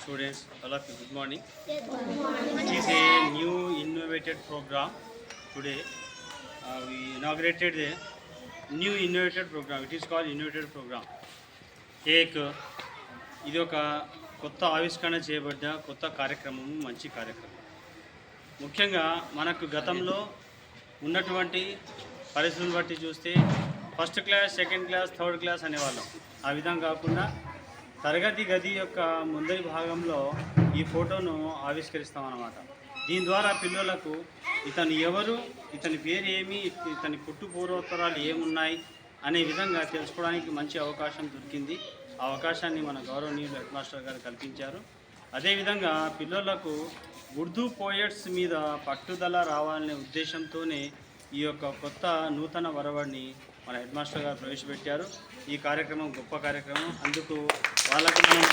students, all of you, good morning. It is a new innovated program today. We inaugurated a new innovated program. It is called innovated program. एक ఇది ఒక కొత్త ఆవిష్కరణ చేయబడ్డ కొత్త కార్యక్రమం, మంచి కార్యక్రమం. ముఖ్యంగా మనకు గతంలో ఉన్నటువంటి పరిస్థితులను బట్టి చూస్తే first class, second class, third class అనేవాళ్ళం. ఆ విధంగా కాకుండా తరగతి గది యొక్క ముందరి భాగంలో ఈ ఫోటోను ఆవిష్కరిస్తామన్నమాట. దీని ద్వారా పిల్లలకు ఇతను ఎవరు, ఇతని పేరు ఏమి, ఇతని పుట్టు పూర్వోత్తరాలు ఏమున్నాయి అనే విధంగా తెలుసుకోవడానికి మంచి అవకాశం దొరికింది. ఆ అవకాశాన్ని మన గౌరవనీయులు హెడ్ మాస్టర్ గారు కల్పించారు. అదేవిధంగా పిల్లలకు ఉర్దూ పోయట్స్ మీద పట్టుదల రావాలనే ఉద్దేశంతోనే ఈ యొక్క కొత్త నూతన వరవడిని మన హెడ్ మాస్టర్ గారు ప్రవేశపెట్టారు. ఈ కార్యక్రమం గొప్ప కార్యక్రమం. అందుకు వాళ్ళకు మనం